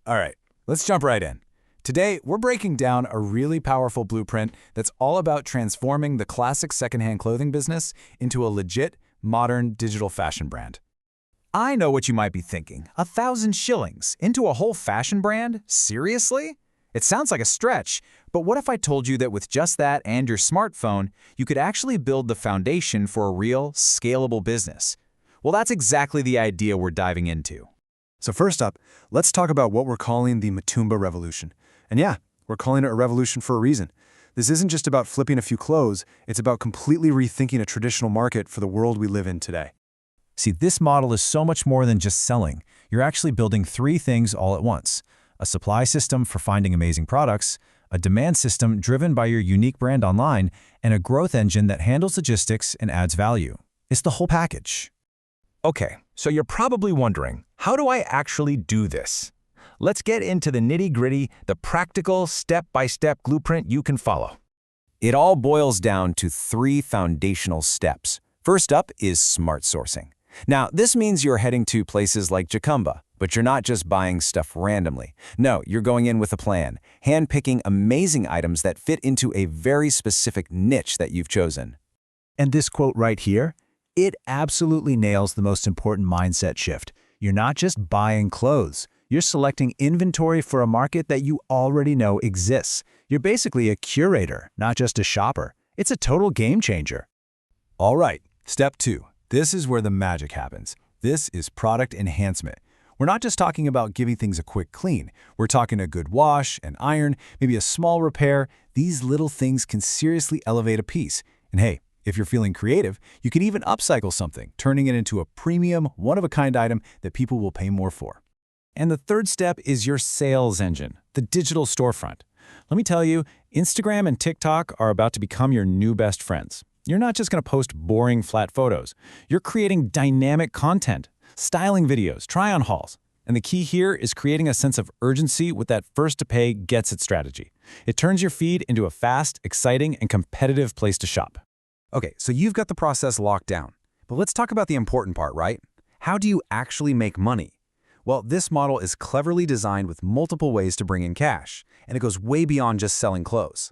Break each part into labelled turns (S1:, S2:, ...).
S1: All right, let's jump right in. Today, we're breaking down a really powerful blueprint that's all about transforming the classic secondhand clothing business into a legit, modern digital fashion brand. I know what you might be thinking. 1,000 shillings into a whole fashion brand? Seriously? It sounds like a stretch, but what if I told you that with just that and your smartphone, you could actually build the foundation for a real, scalable business? Well, that's exactly the idea we're diving into.
S2: So first up, let's talk about what we're calling the Mitumba revolution. And yeah, we're calling it a revolution for a reason. This isn't just about flipping a few clothes, it's about completely rethinking a traditional market for the world we live in today.
S3: See, this model is so much more than just selling. You're actually building three things all at once: a supply system for finding amazing products, a demand system driven by your unique brand online, and a growth engine that handles logistics and adds value. It's the whole package.
S4: Okay, so you're probably wondering, how do I actually do this? Let's get into the nitty-gritty, the practical, step-by-step blueprint you can follow.
S3: It all boils down to three foundational steps. First up is smart sourcing. Now, this means you're heading to places like Jacumba, but you're not just buying stuff randomly. No, you're going in with a plan, handpicking amazing items that fit into a very specific niche that you've chosen.
S5: And this quote right here, it absolutely nails the most important mindset shift. You're not just buying clothes. You're selecting inventory for a market that you already know exists. You're basically a curator, not just a shopper. It's a total game changer.
S1: All right, step 2. This is where the magic happens. This is product enhancement. We're not just talking about giving things a quick clean. We're talking a good wash, an iron, maybe a small repair. These little things can seriously elevate a piece. And hey, if you're feeling creative, you can even upcycle something, turning it into a premium, one-of-a-kind item that people will pay more for. And the third step is your sales engine, the digital storefront. Let me tell you, Instagram and TikTok are about to become your new best friends. You're not just going to post boring, flat photos. You're creating dynamic content, styling videos, try-on hauls. And the key here is creating a sense of urgency with that first-to-pay gets-it strategy. It turns your feed into a fast, exciting, and competitive place to shop. Okay, so you've got the process locked down. But let's talk about the important part, right? How do you actually make money? Well, this model is cleverly designed with multiple ways to bring in cash, and it goes way beyond just selling clothes.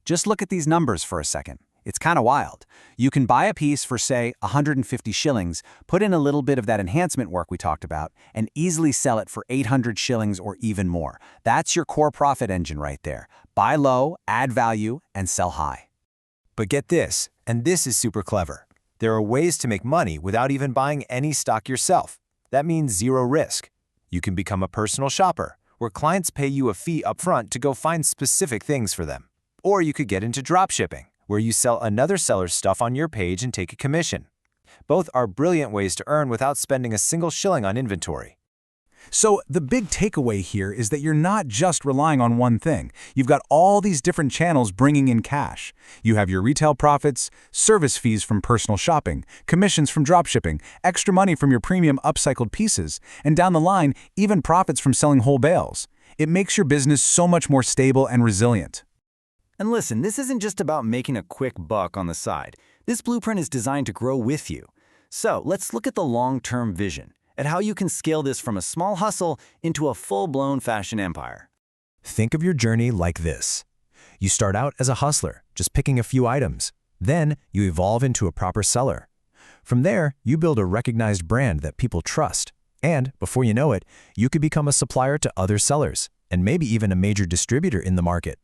S1: Just look at these numbers for a second. It's kind of wild. You can buy a piece for, say, 150 shillings, put in a little bit of that enhancement work we talked about, and easily sell it for 800 shillings or even more. That's your core profit engine right there. Buy low, add value, and sell high.
S4: But get this, and this is super clever. There are ways to make money without even buying any stock yourself. That means zero risk. You can become a personal shopper, where clients pay you a fee upfront to go find specific things for them. Or you could get into dropshipping, where you sell another seller's stuff on your page and take a commission. Both are brilliant ways to earn without spending a single shilling on inventory.
S1: So the big takeaway here is that you're not just relying on one thing. You've got all these different channels bringing in cash. You have your retail profits, service fees from personal shopping, commissions from dropshipping, extra money from your premium upcycled pieces, and down the line, even profits from selling whole bales. It makes your business so much more stable and resilient.
S5: And listen, this isn't just about making a quick buck on the side. This blueprint is designed to grow with you. So let's look at the long-term vision, at how you can scale this from a small hustle into a full-blown fashion empire.
S3: Think of your journey like this. You start out as a hustler, just picking a few items. Then you evolve into a proper seller. From there, you build a recognized brand that people trust. And before you know it, you could become a supplier to other sellers, and maybe even a major distributor in the market.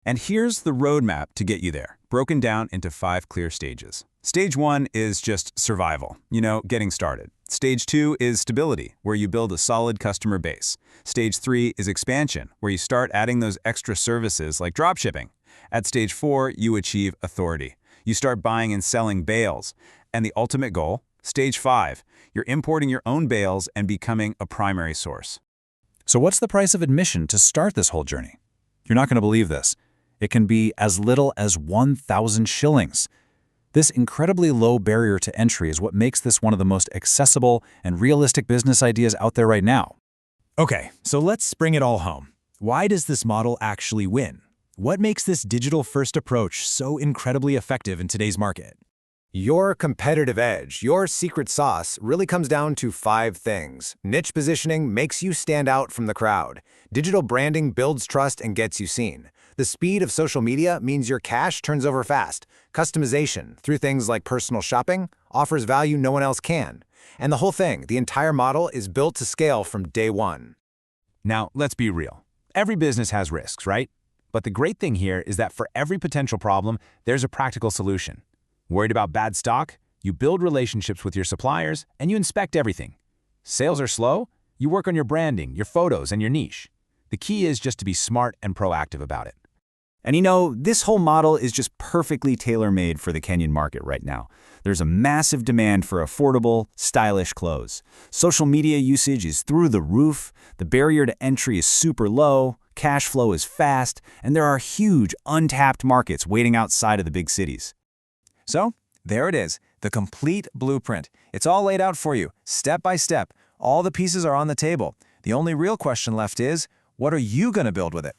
S1: And here's the roadmap to get you there, broken down into 5 clear stages. Stage 1 is just survival, getting started. Stage 2 is stability, where you build a solid customer base. Stage 3 is expansion, where you start adding those extra services like dropshipping. At stage 4, you achieve authority. You start buying and selling bales. And the ultimate goal, stage 5, you're importing your own bales and becoming a primary source. So what's the price of admission to start this whole journey? You're not going to believe this. It can be as little as 1,000 shillings. This incredibly low barrier to entry is what makes this one of the most accessible and realistic business ideas out there right now. Okay, so let's bring it all home. Why does this model actually win? What makes this digital-first approach so incredibly effective in today's market?
S4: Your competitive edge, your secret sauce, really comes down to 5 things. Niche positioning makes you stand out from the crowd. Digital branding builds trust and gets you seen. The speed of social media means your cash turns over fast. Customization, through things like personal shopping, offers value no one else can. And the whole thing, the entire model, is built to scale from day one.
S3: Now, let's be real. Every business has risks, right? But the great thing here is that for every potential problem, there's a practical solution. Worried about bad stock? You build relationships with your suppliers, and you inspect everything. Sales are slow? You work on your branding, your photos, and your niche. The key is just to be smart and proactive about it.
S5: And you know, this whole model is just perfectly tailor-made for the Kenyan market right now. There's a massive demand for affordable, stylish clothes. Social media usage is through the roof, the barrier to entry is super low, cash flow is fast, and there are huge untapped markets waiting outside of the big cities.
S4: So, there it is, the complete blueprint. It's all laid out for you, step by step. All the pieces are on the table. The only real question left is, what are you going to build with it?